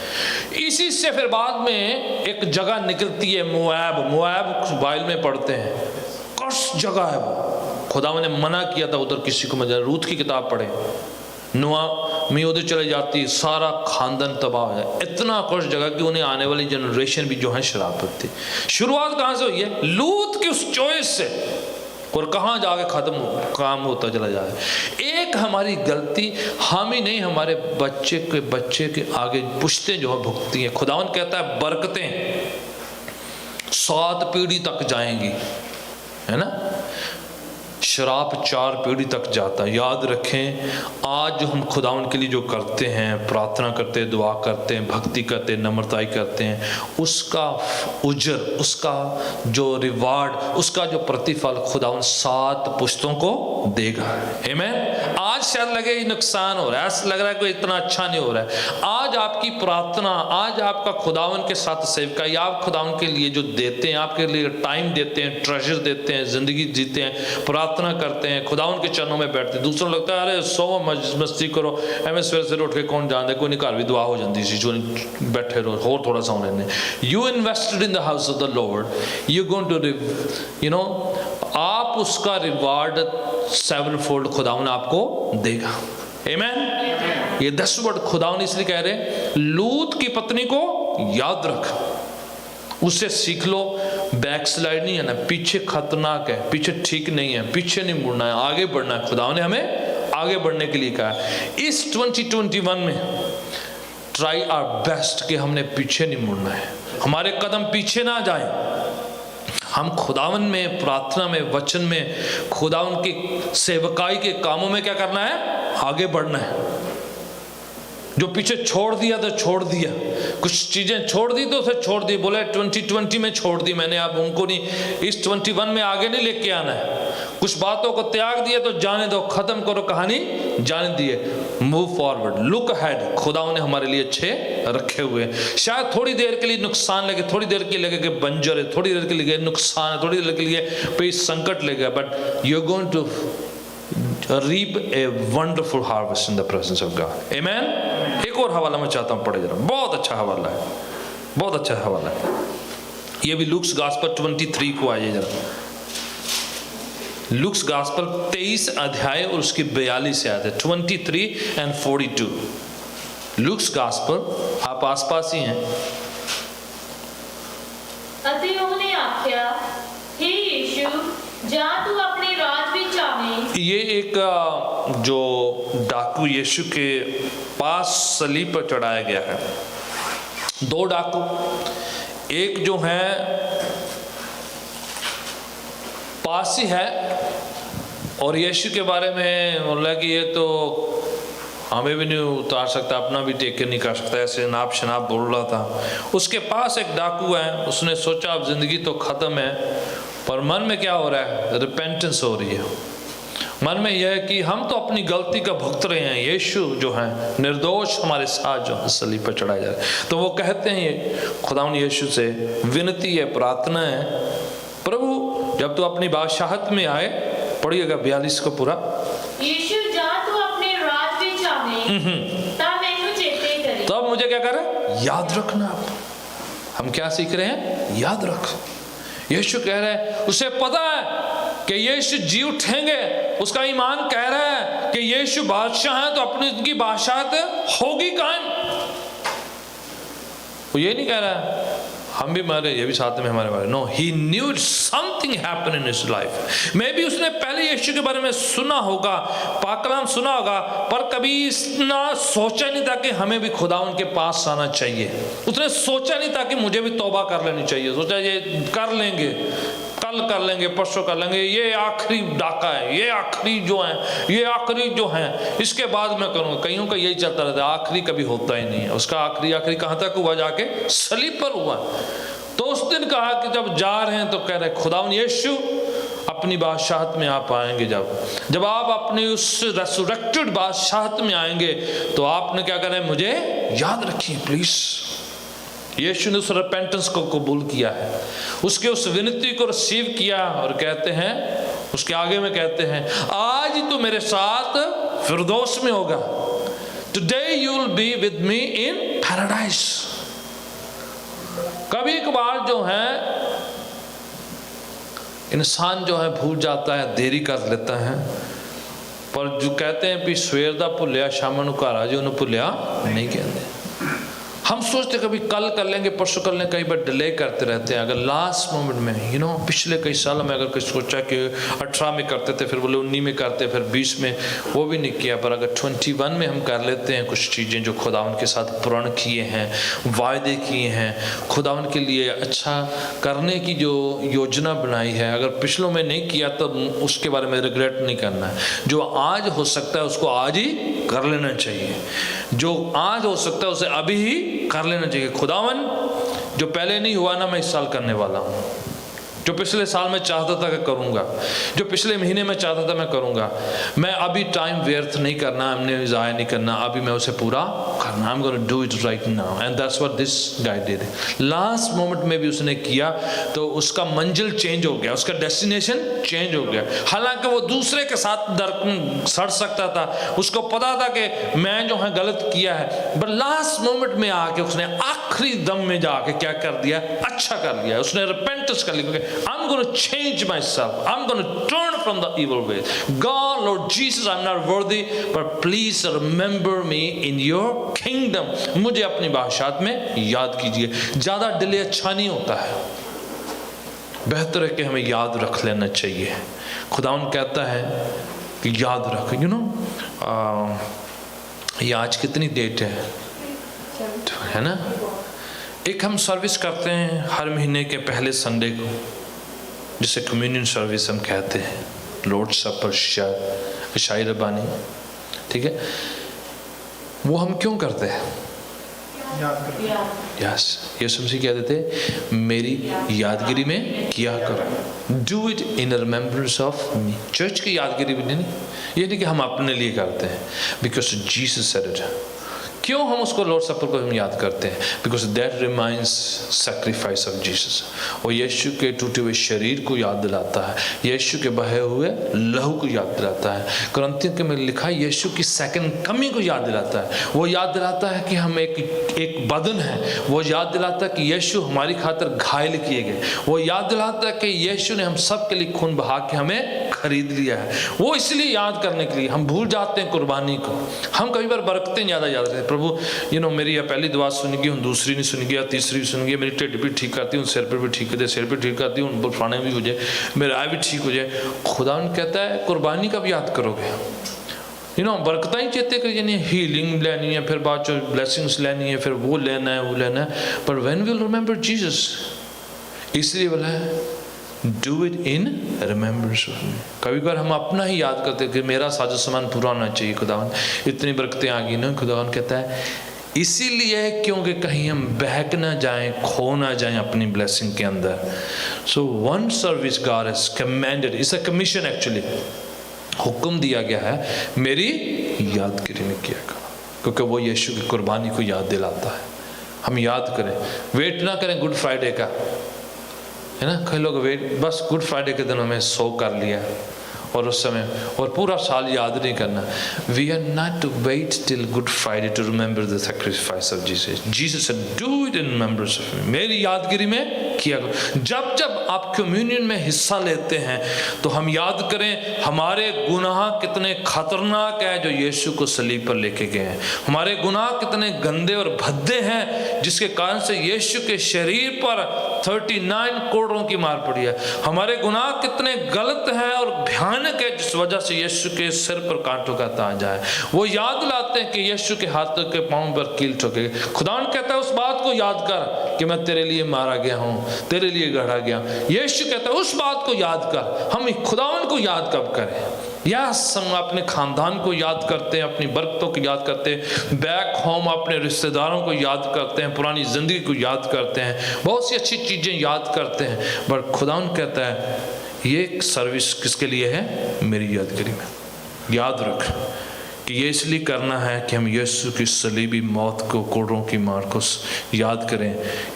इसी से फिर बाद में एक जगह निकलती है मोआब, मोआब बाइबल में पढ़ते हैं, कस जगह है वो, खुदा ने मना किया था उधर किसी को मजा। रूत की किताब पढ़े, नुआ में उधर चले जाती, सारा खानदान तबाह है, इतना कस जगह कि उन्हें आने वाली जनरेशन भी जो है शराफत थी। शुरुआत कहां से हुई है, लूत की उस चॉइस से, और कहां जाके खत्म काम होता चला जाए। एक हमारी गलती, हम ही नहीं, हमारे बच्चे के आगे पुश्तें जो है भुगतती हैं। खुदावन कहता है बरकतें 7 पीढ़ी तक जाएंगी, है ना, शराब 4 पीढ़ी तक जाता है। याद रखें, आज जो हम खुदावन के लिए जो करते हैं, प्रार्थना करते हैं, दुआ करते हैं, भक्ति करते हैं, नम्रताई करते हैं, उसका उजर, उसका जो रिवार्ड, उसका जो प्रतिफल खुदावन 7 पुश्तों को देगा। आमीन। आज शायद लगे नुकसान हो रहा है, ऐसा लग रहा है कोई इतना अच्छा नहीं हो रहा है। आज आपकी प्रार्थना, आज आपका खुदावन के साथ सेवकाई, आप खुदावन के लिए जो देते हैं, आपके लिए टाइम देते हैं, ट्रेजर देते हैं, जिंदगी जीते हैं, प्रार्थना करते हैं, खुदावन के चरणों में बैठते हैं। दूसरों लगता है अरे सो मस्ती करो, एवं सवेरे सवेरे उठ के कौन जानते, कोई नहीं, घर भी दुआ हो जाती सी, जो बैठे रहो और थोड़ा सा होने। You invested in the house of the Lord, you going to, you know, आप उसका रिवार्ड 7-fold खुदावन आपको देगा। आमीन। ये 10 वर्ड खुदावन इसलिए कह रहे, लूत की पत्नी को याद रख, उससे सीख लो, बैकस्लाइड नहीं है ना, पीछे खतरनाक है, पीछे ठीक नहीं है, पीछे नहीं मुड़ना है, आगे बढ़ना है। खुदा ने हमें आगे बढ़ने के लिए कहा। इस 2021 में ट्राई आवर बेस्ट कि हमने पीछे नहीं मुड़ना है, हमारे कदम पीछे ना जाए। हम खुदावन में, प्रार्थना में, वचन में, खुदावन की सेवकाई के कामों में क्या करना है, आगे बढ़ना है। जो पीछे छोड़ दिया तो छोड़ दिया, कुछ चीजें छोड़ दी तो उसे छोड़ दी। बोले 2020 में छोड़ दी मैंने, अब उनको नहीं, इस 21 में आगे नहीं लेके आना है। कुछ बातों को त्याग दिए तो जाने दो, खत्म करो कहानी, जाने दिए, मूव फॉरवर्ड, लुक अहेड। खुदा ने हमारे लिए अच्छे रखे हुए हैं। शायद थोड़ी देर के लिए नुकसान लगे, थोड़ी देर के लिए लगे कि बंजर है, थोड़ी देर के लिए नुकसान है, थोड़ी देर के लिए कोई संकट लगेगा, but you are going to reap a wonderful harvest in the presence of God. Amen. एक और हवाला मैं चाहता हूँ पढ़े जरा, बहुत अच्छा हवाला है, बहुत अच्छा हवाला है। ये भी लुक्स गॉस्पेल 23 को आइए जरा, लुक्स गॉस्पेल 23 अध्याय और उसकी 42 आयत है, 23 and 42। लुक्स गॉस्पेल, आप आसपास ही हैं। ਅਤੇ ਉਹਨੇ ਆਖਿਆ, हे यीशु, जा तू अपने राज विच आवें। ये एक जो डाकू यीशु के पास सलीब पर चढ़ाया गया है, दो डाकू, एक जो है पास ही है और यीशु के बारे में बोला कि ये तो हमें भी नहीं उतार सकता, अपना भी टेक नहीं कर सकता, ऐसे नाप शनाप बोल रहा था। उसके पास एक डाकू है, उसने सोचा अब जिंदगी तो खत्म है, पर मन में क्या हो रहा है, रिपेंटेंस हो रही है। मन में यह है कि हम तो अपनी गलती का भुगत रहे हैं, यीशु जो है निर्दोष हमारे साथ जो सलीब पर चढ़ाए जा रहे हैं। तो वो कहते हैं, ये खुदावन यीशु से विनती है, प्रार्थना है, प्रभु जब तू अपनी बादशाहत में आए, पढ़िएगा 42 को पूरा, यीशु जा तू अपने राज विच आवें, तब मैनू चेते करी। तब मुझे क्या करे, याद रखना। हम क्या सीख रहे हैं, याद रख। यीशु कह रहे हैं, उसे पता है कि यीशु जी उठेंगे, उसका ईमान कह रहा है कि यीशु बादशाह है, तो अपनी उनकी बादशाहत होगी कायम। वो ये नहीं कह रहा है हम भी मरे, ये भी साथ में हमारे बारे, no, he knew something happen in his life. Maybe उसने पहले यीशु के बारे में सुना होगा, पाक कलाम सुना होगा, पर कभी इतना सोचा नहीं था कि हमें भी खुदा उनके पास आना चाहिए। उसने सोचा नहीं था कि मुझे भी तौबा कर लेनी चाहिए, सोचा ये कर लेंगे, कल कर लेंगे, परसों कर लेंगे, ये आखिरी डाका है, ये आखिरी जो है, ये आखिरी जो है, इसके बाद मैं करूँगा। कईयों का यही चलता रहता है, आखिरी कभी होता ही नहीं है। उसका आखिरी कहाँ तक हुआ, जाके सलीब पर हुआ। तो उस दिन कहा कि जब जा रहे हैं तो कह रहे खुदावन यीशु अपनी बादशाहत में आप आएंगे, जब आप अपनी उस रेसुरेक्टेड बादशाहत में आएंगे तो आपने क्या करना है, मुझे याद रखिए प्लीज। यीशु ने उस रिपेंटेंस को कबूल किया है, उसके उस विनती को रिसीव किया और कहते हैं, उसके आगे में कहते हैं, आज ही तो मेरे साथ फिरदौस में होगा, today you will be with me in paradise. कभी एक बार जो है इंसान जो है भूल जाता है, देरी कर लेता है, पर जो कहते हैं भी सवेर दा भुलिया शाम नूं घर आ जाए, उन्हें भुलिया नहीं कहते। हम सोचते कभी कल कर लेंगे, परसों कर लेंगे, कई बार डिले करते रहते हैं। अगर लास्ट मोमेंट में पिछले कई सालों में अगर कोई सोचा कि 18 में करते थे, फिर बोले 19 में करते, फिर 20 में, वो भी नहीं किया। पर अगर 21 में हम कर लेते हैं कुछ चीज़ें जो खुदावन के साथ प्रण किए हैं, वायदे किए हैं, खुदावन के लिए अच्छा करने की जो योजना बनाई है, अगर पिछलों में नहीं किया तो उसके बारे में रिग्रेट नहीं करना है। जो आज हो सकता है उसको आज ही कर लेना चाहिए, जो आज हो सकता है उसे अभी ही कर लेना चाहिए। खुदावन जो पहले नहीं हुआ ना, मैं इस साल करने वाला हूँ, जो पिछले साल में चाहता था कि करूँगा, जो पिछले महीने में चाहता था मैं करूँगा। मैं अभी टाइम व्यर्थ नहीं करना, हमने ज़ाया नहीं करना, अभी मैं उसे पूरा करना। I am going to do it right now and that's what this guy did. Last moment में भी उसने किया तो उसका मंजिल चेंज हो गया, उसका डेस्टिनेशन चेंज हो गया। हालांकि वो दूसरे के साथ सड़ सकता था, उसको पता था कि मैं जो है गलत किया है, बट लास्ट मोमेंट में आके उसने आखिरी दम में जाके क्या कर दिया, अच्छा कर लिया। उसने रिपेंटेंस कर लिया, I'm going to change myself. I'm going to turn from the evil ways. God, Lord Jesus, I'm not worthy, but please remember me in your kingdom. मुझे अपनी बादशाहत में याद कीजिए। ज़्यादा डिले अच्छा नहीं होता है, बेहतर है कि हमें याद रख लेना चाहिए। खुदावन कहता है कि याद रख, ये आज कितनी डेट है ना? एक हम सर्विस करते हैं हर महीने के पहले संडे को, जिसे कम्युनियन सर्विस हम कहते हैं, लॉर्ड सपर, शाही रबानी, ठीक है। वो हम क्यों करते हैं? यस, यीशु मसीह कहते थे मेरी यादगिरी में किया करो, do it in remembrance of me. Church की यादगिरी भी नहीं, ये नहीं कि हम अपने लिए करते हैं, बिकॉज जीसस सेड इट। क्यों हम उसको लॉर्ड सपर को हम याद करते हैं? Because that reminds sacrifice of Jesus. और यीशु के टूटे हुए शरीर को याद दिलाता है, यीशु के बहे हुए लहू को याद दिलाता है। कुरिन्थियों के में लिखा है यीशु की सेकंड कमिंग को याद दिलाता है। वो याद दिलाता है कि हम एक बदन है। वो याद दिलाता है कि यीशु हमारी खातिर घायल किए गए। वो याद दिलाता है कि यीशु ने हम सब के लिए खून बहा के हमें खरीद लिया है। वो इसलिए याद करने के लिए हम भूल जाते हैं कुर्बानी को। हम कई बार बरकतें ज़्यादा याद रखते हैं। प्रभु मेरी या पहली दुआ सुन गई, हूँ दूसरी नहीं सुन गया, तीसरी सुन गई, मेरी ढिड भी ठीक करती हूँ, सिर पर भी ठीक कर दे, सिर पर ठीक करती हूँ, फलाने भी हो जाए, मेरा आय भी ठीक हो जाए। खुदा कहता है कुर्बानी कब याद करोगे? बरकता ही चेते कर, यानी हीलिंग लेनी है, फिर बाद जो ब्लेसिंग्स लेनी है, फिर वो लेना है, वो लेना है। पर when we will remember Jesus, इसलिए बोला है do it in remembrance of me. कभी कभार हम अपना ही याद करते कि मेरा साजो सामान पूरा होना चाहिए। खुदावन इतनी बरकतें आ गई ना, खुदावन कहता है इसीलिए क्योंकि कहीं हम बहक ना जाएं, खो ना जाएं अपनी ब्लेसिंग के अंदर। So one service God has commanded, it's a commission actually, हुक्म दिया गया है मेरी यादगिरी में किया करो, क्योंकि वो यीशु की कुर्बानी को याद दिलाता है। हम याद करें, वेट ना करें गुड फ्राइडे का, है ना। कई लोग वेट बस गुड फ्राइडे के दिन हमें सो कर लिया और उस समय और पूरा साल याद नहीं करना। We are not to wait till Good Friday to remember the sacrifice of Jesus. Jesus said do it in remembrance of me, मेरी यादगिरी में किया करो। जब जब आप कम्युनियन में हिस्सा लेते हैं तो हम याद करें हमारे गुनाह कितने खतरनाक है जो यीशु को सलीब पर लेके गए हैं। हमारे गुनाह कितने गंदे और भद्दे हैं जिसके कारण से यीशु के शरीर पर 39 कोड़ों की मार पड़ी है। हमारे गुनाह कितने गलत हैं और भयानक है जिस वजह से यीशु के सिर पर कांटों का ताज है। वो याद लाते हैं कि यीशु के हाथों के पांव पर कील ठोके। खुदा कहता है उस बात को याद कर कि मैं तेरे लिए मारा गया हूँ, तेरे लिए गढ़ा गया। यीशु कहता है उस बात को याद कर। हम खुदावन को याद कब करें? यस, हम अपने खानदान को याद करते हैं, अपनी बरकतों को याद करते हैं, बैक होम अपने रिश्तेदारों को याद करते हैं, पुरानी जिंदगी को याद करते हैं, बहुत सी अच्छी चीजें याद करते हैं। बट खुदावन कहता है ये सर्विस किसके लिए है? मेरी यादगिरी में। याद रख कि ये इसलिए करना है कि हम यीशु की सलीबी मौत को, कोड़ों की मार को याद करें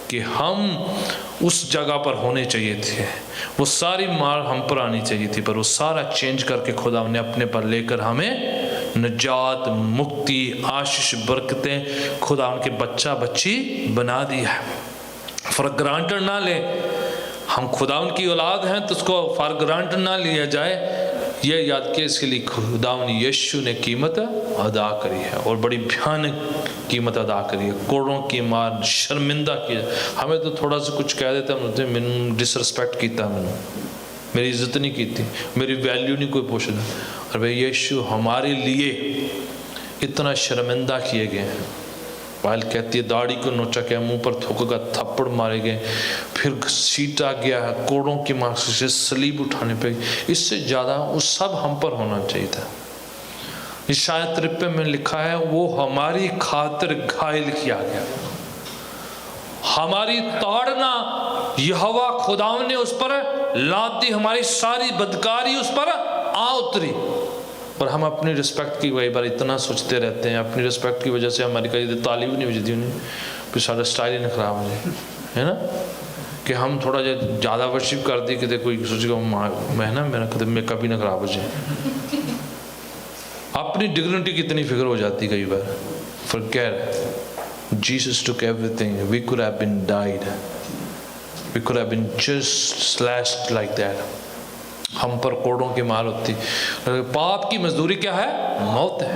कि हम उस जगह पर होने चाहिए थे। वो सारी मार हम पर आनी चाहिए थी, पर वो सारा चेंज करके खुदा ने अपने पर लेकर हमें निजात, मुक्ति, आशीष, बरकतें खुदा उनके बच्चा बच्ची बना दिया है। फॉर ग्रांटेड ना ले, हम खुदा उनकी औलाद हैं तो उसको फॉर ग्रांटेड ना लिया जाए। ये याद के इसके लिए खुदावन यीशु ने कीमत अदा करी है और बड़ी भयानक कीमत अदा करी है। कोड़ों की मार, शर्मिंदा किया। हमें तो थोड़ा सा कुछ कह देता मैंने मैंने डिसरिस्पेक्ट किया, मैंने मेरी इज्जत नहीं की थी, मेरी वैल्यू नहीं कोई पूछता। और भाई यीशु हमारे लिए इतना शर्मिंदा किए गए हैं। बाइबल कहती है दाढ़ी को नोचा गया, मुंह पर थूका, थप्पड़ मारे गए, फिर सीटा गया, कोड़ों की मार से सलीब उठाने पे। इससे ज़्यादा वो सब हम पर होना चाहिए था। इशाया 53 में लिखा है वो हमारी खातिर घायल किया गया, हमारी ताड़ना यहोवा खुदावन ने उस पर लाद दी, हमारी सारी बदकारी उस पर आ उतरी। और हम अपनी रिस्पेक्ट की कई बार इतना सोचते रहते हैं, अपनी रिस्पेक्ट की वजह से हमारी कई ताली भी नहीं बजती उन्हें, फिर सारा स्टाइल ही ना खराब हो जाए, है ना। कि हम थोड़ा ज़्यादा वर्शिप कर दी कि कोई सोचेगा मैं ना मेरा कदम में कभी ना खराब हो जाए। अपनी डिग्निटी कितनी फिक्र हो जाती कई बार। Forget Jesus took everything. We could have been died. We could have been just slashed like that. हम पर कोड़ों की मार होती। पाप की मजदूरी क्या है? मौत है।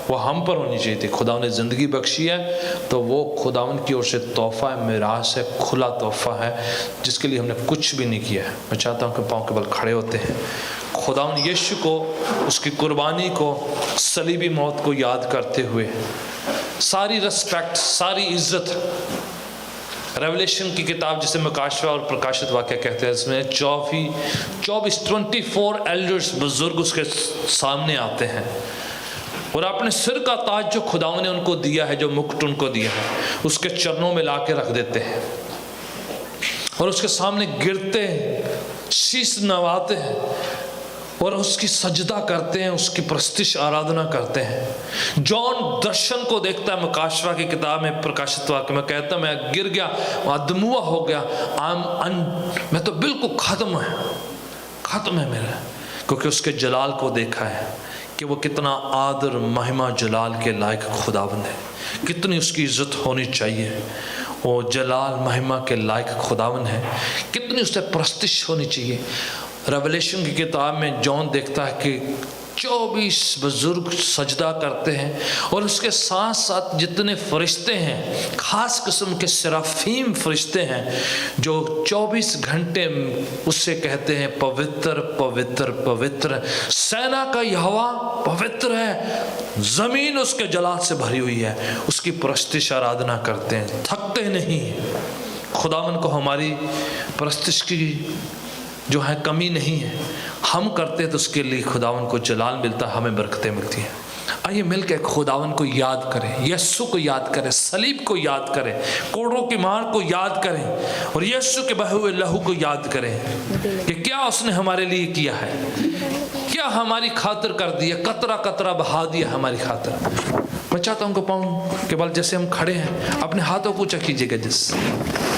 वो हम पर होनी चाहिए थी। खुदा ने ज़िंदगी बख्शी है तो वो खुदावन की ओर से तोहफा है, मिरास है, खुला तोहफा है जिसके लिए हमने कुछ भी नहीं किया है। मैं चाहता हूँ कि पाँव के बल खड़े होते हैं, खुदावन यीशु को, उसकी कुर्बानी को, सलीबी मौत को याद करते हुए सारी रिस्पेक्ट, सारी इज्जत। रेवलेशन की किताब जिसे मकाशवा और प्रकाशित वाक्य कहते हैं, इसमें 24 एल्डर्स बुजुर्ग उसके सामने आते हैं और अपने सिर का ताज जो खुदावन ने उनको दिया है, जो मुकुट उनको दिया है, उसके चरणों में ला के रख देते हैं और उसके सामने गिरते हैं, शीश नवाते हैं और उसकी सजदा करते हैं, उसकी प्रस्तिश आराधना करते हैं। जॉन दर्शन को देखता है, मुकाशवा की किताब में प्रकाशित वाक्य में कहता, मैं गिर गया, अधमुआ हो गया, मैं तो बिल्कुल खत्म है मेरा, क्योंकि उसके जलाल को देखा है कि वो कितना आदर महिमा जलाल के लायक खुदावंद है, कितनी उसकी इज्जत होनी चाहिए। वो जलाल महिमा के लायक खुदावंद है, कितनी उससे प्रस्तिश होनी चाहिए। रेवलेशन की किताब में जॉन देखता है कि 24 बुजुर्ग सजदा करते हैं और उसके साथ साथ जितने फरिश्ते हैं, खास किस्म के सराफीम फरिश्ते हैं, जो 24 घंटे उससे कहते हैं पवित्र पवित्र पवित्र, सेना का यहोवा पवित्र है, जमीन उसके जलाल से भरी हुई है। उसकी प्रस्तिश आराधना करते हैं, थकते नहीं। खुदावन को हमारी प्रस्तिश की जो है कमी नहीं है, हम करते तो उसके लिए खुदावन को जलाल मिलता, हमें बरकतें मिलती हैं। आइए मिलकर खुदावन को याद करें, यीशु को याद करें, सलीब को याद करें, कोड़ों की मार को याद करें और यीशु के बहे हुए लहू को याद करें कि क्या उसने हमारे लिए किया है, क्या हमारी खातिर कर दिया, कतरा कतरा बहा दिया हमारी खातिर। मैं चाहता हूँ पाऊँ केवल जैसे हम खड़े हैं, अपने हाथों को ऊंचा कीजिएगा, जिस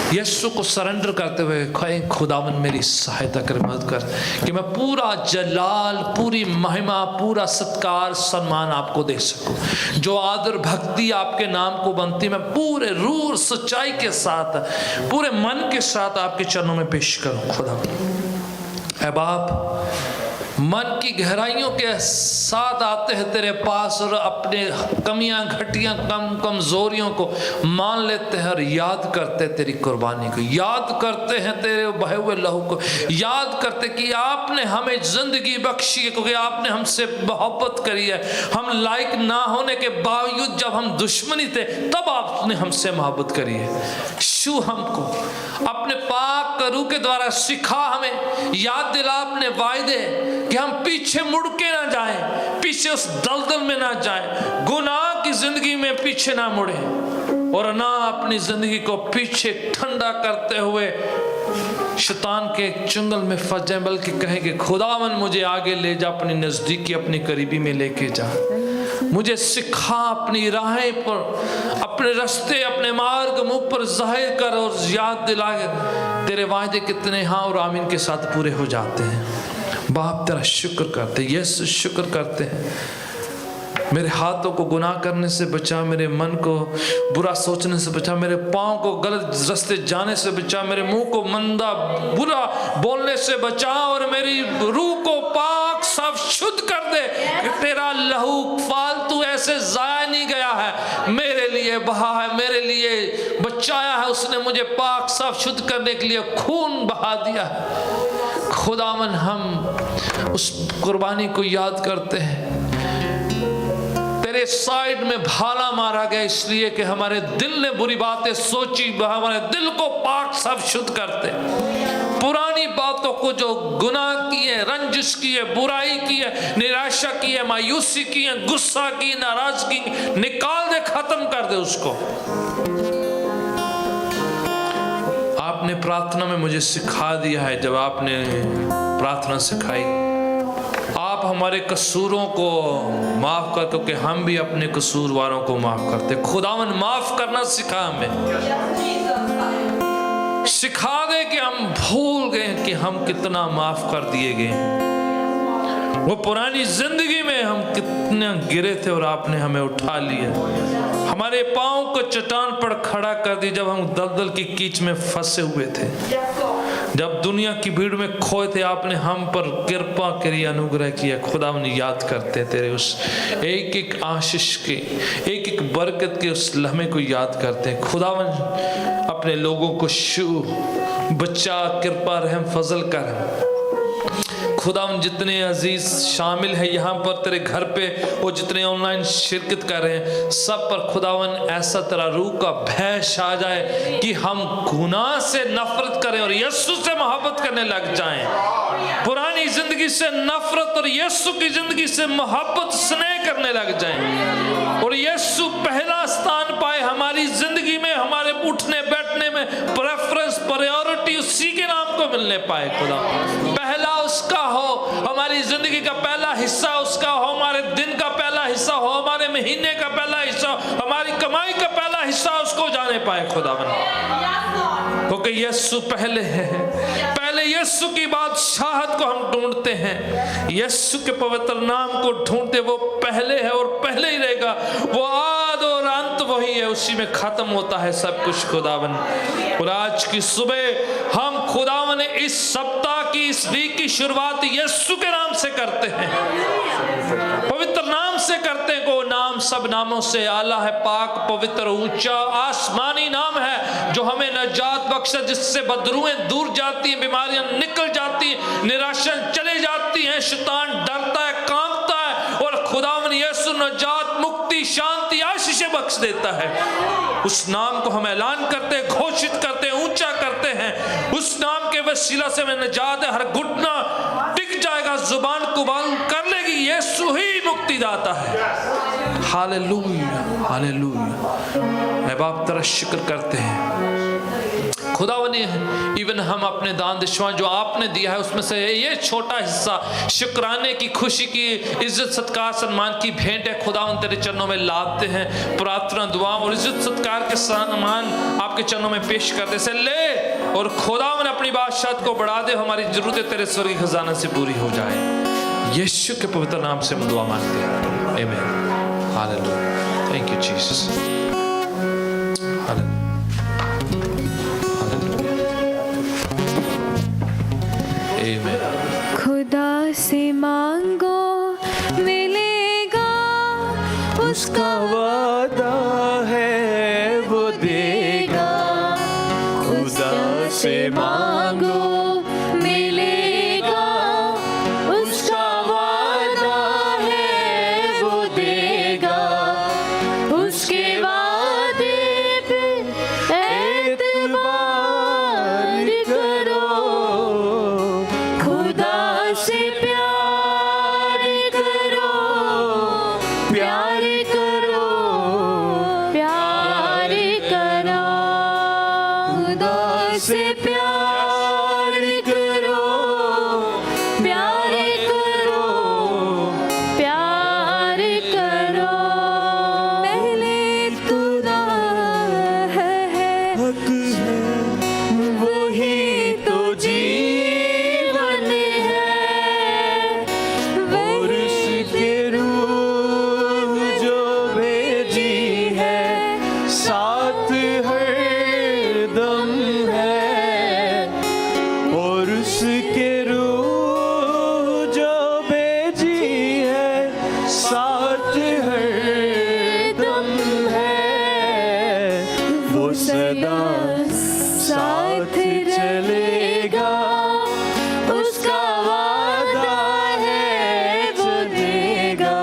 यीशु को सरेंडर करते हुए कहें, खुदावन मेरी सहायता कर, मदद कर कि मैं पूरा जलाल, पूरी महिमा, पूरा सत्कार सम्मान आपको दे सकूं। जो आदर भक्ति आपके नाम को बनती, मैं पूरे रूह सच्चाई के साथ, पूरे मन के साथ आपके चरणों में पेश करूं। खुदा ऐ बाप, मन की गहराइयों के साथ आते हैं तेरे पास और अपने कमियां घटियां कमजोरियों को मान लेते हैं और याद करते हैं तेरी कुर्बानी को, याद करते हैं तेरे बहे हुए लहू को, याद करते कि आपने हमें जिंदगी बख्शी है, क्योंकि आपने हमसे मोहब्बत करी है। हम लायक ना होने के बावजूद जब हम दुश्मनी थे तब आपने हमसे मोहब्बत करी है। शू हमको अपने पाक रूह के द्वारा सिखा, हमें याद दिला अपने वायदे कि हम पीछे मुड़ के ना जाएं, पीछे उस दलदल में ना जाएं, गुनाह की जिंदगी में पीछे ना मुड़े और ना अपनी जिंदगी को पीछे ठंडा करते हुए शैतान के चुंगल में फंस जाए, बल्कि कहें कि खुदावन मुझे आगे ले जा, अपनी नजदीकी, अपनी करीबी में लेके जा, मुझे सिखा, अपनी राहें पर, अपने रास्ते, अपने मार्ग मुझ पर जाहिर कर और याद दिला तेरे वायदे कितने हाँ और आमीन के साथ पूरे हो जाते हैं। बाप तेरा शुक्र करते, यीशु शुक्र करते हैं। मेरे हाथों को गुनाह करने से बचा, मेरे मन को बुरा सोचने से बचा, मेरे पाँव को गलत रास्ते जाने से बचा, मेरे मुंह को मंदा बुरा बोलने से बचा और मेरी रूह को पाक साफ शुद्ध कर दे कि तेरा लहू फालतू ऐसे जाया नहीं गया है, मेरे लिए बहा है, मेरे लिए बचाया है उसने, मुझे पाक साफ शुद्ध करने के लिए खून बहा दिया है। खुदावन हम उस कुर्बानी को याद करते हैं। तेरे साइड में भाला मारा गया इसलिए कि हमारे दिल ने बुरी बातें सोची, हमारे दिल को पाक साफ शुद्ध करते। पुरानी बातों को, जो गुनाह की है, रंजिश की है, बुराई की है, निराशा की है, मायूसी की है, गुस्सा की, नाराजगी, निकाल दे, खत्म कर दे उसको। आपने प्रार्थना में मुझे सिखा दिया है, जब आपने प्रार्थना सिखाई, आप हमारे कसूरों को माफ कर, क्योंकि हम भी अपने कसूरवारों को माफ करते। खुदावन माफ करना सिखा हमें, सिखा दे कि हम भूल गए कि हम कितना माफ कर दिए गए। वो पुरानी जिंदगी में हम कितने गिरे थे और आपने हमें उठा लिया, हमारे पाँव को चट्टान पर खड़ा कर दी जब हम दलदल की कीच में फंसे हुए थे, जब दुनिया की भीड़ में खोए थे, आपने हम पर कृपा करी, अनुग्रह किया। खुदावन याद करते तेरे उस एक एक आशीष के, एक एक बरकत के उस लम्हे को याद करते हैं। खुदावन अपने लोगों को बच्चा, कृपा, रहम, फजल कर। खुदावन जितने अजीज शामिल है यहाँ पर तेरे घर पे, वो जितने ऑनलाइन शिरकत कर रहे हैं, सब पर खुदावन ऐसा तेरा रूह का भय छा जाए कि हम गुनाह से नफरत करें और यीशु से मोहब्बत करने लग जाएं। पुरानी जिंदगी से नफरत और यीशु की जिंदगी से मोहब्बत, स्नेह करने लग जाएं और यीशु पहला स्थान पाए हमारी जिंदगी में, हमारे उठने बैठने में, प्रेफरेंस प्रायोरिटी उसी के नाम को मिलने पाए। खुदा पहला उसका हो, हमारी जिंदगी का पहला हिस्सा उसका हो, हमारे दिन का पहला हिस्सा हो, हमारे महीने का पहला हिस्सा हो, हमारी कमाई का पहला हिस्सा उसको जाने पाए खुदावन, क्योंकि यीशु पहले है। पहले यीशु की बादशाहत को हम ढूंढते हैं, यीशु के पवित्र नाम को ढूंढते, वो पहले है और पहले ही रहेगा। वो आद और अंत वही है, उसी में खत्म होता है सब कुछ खुदावन। और आज की सुबह हम खुदावन इस सप्ताह की, इस वीक की शुरुआत यीशु के नाम से करते हैं, पवित्र नाम से करते हैं। वो नाम सब नामों से आला है, पाक पवित्र ऊंचा आसमानी नाम है जो हमें नजात बख्शे, जिससे बदरूएं दूर जाती हैं, बीमारियां निकल जाती हैं, निराशा चले जाती हैं, शैतान डरता है, कांपता है और खुदावन यीशु नजात, मुक्ति, शांति, आशीषें बख्श देता है। उस नाम को हम ऐलान करते हैं, घोषित करते हैं, ऊंचा करते हैं। उस नाम के वसीला से हमें नजात है, हर घुटना टिक जाएगा, जुबान कुबाल कर लेगी, यीशु ही मुक्तिदाता है। Hallelujah hallelujah. बाप तेरा शुक्र करते हैं खुदावन, इवन हम अपने दान दशवां जो आपने दिया है उसमें से ये छोटा हिस्सा शुक्राने की, खुशी की, इज्जत सत्कार सम्मान की भेंट है खुदावन, तेरे चरणों में लाते हैं। प्रार्थना दुआ और इज्जत सत्कार के सम्मान आपके चरणों में पेश करते से ले और खुदावन अपनी बादशाहत को बढ़ा दे, हमारी जरूरतें तेरे स्वर्गीय खजाना से पूरी हो जाए। यीशु के पवित्र नाम से हम दुआ मांगते हैं, आमीन। Hallelujah. Thank you Jesus. Hallelujah. खुदा से मांगो मिलेगा, उसका वादा है वो देगा। खुदा से मांगो मिलेगा, उसका वादा है वो देगा। उसके वादे पे एतबार करो, से प्यार करो, प्यार करो, प्यार करो। खुदा से प्यार करो, प्यार करो, प्यार करो। पहले खुदा है, हक है, वही तो जीवन है। साथ हर दम है और उसके रूह जो भेजी है, साथ हर दम है। वो सदा साथ चलेगा, उसका वादा है वो देगा।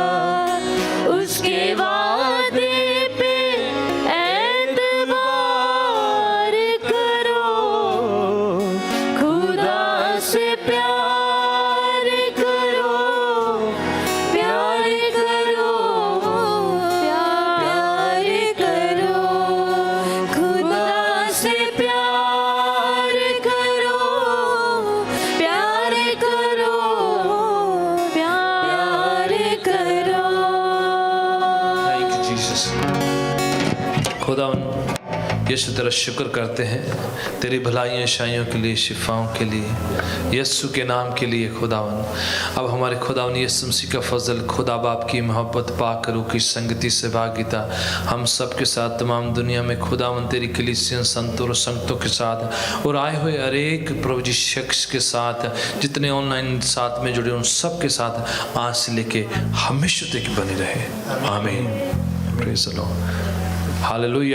उसके वादे पे प्यार करो, प्यार करो, प्यार करो। खुदा से प्यार करो, प्यार करो, प्यार करो। Thank you Jesus. खुदा यीशु तेरा शुक्र करते हैं तेरी भलाइयों ईशाइयों के लिए, शिफाओं के लिए, यीशु के नाम के लिए खुदावन। अब हमारे खुदावन यीशु मसीह का फजल, खुदा बाप की मोहब्बत, पाक रूह की संगति से भागीता हम सब के साथ, तमाम दुनिया में खुदावन तेरी कलीसियन संतों और संगतों के साथ और आए हुए हर एक प्रभु जी शख्स के साथ, जितने ऑनलाइन साथ में जुड़े उन सब के साथ आज से लेके हमेशा तक बने रहे। आमीन। Praise the Lord. हालेलुया।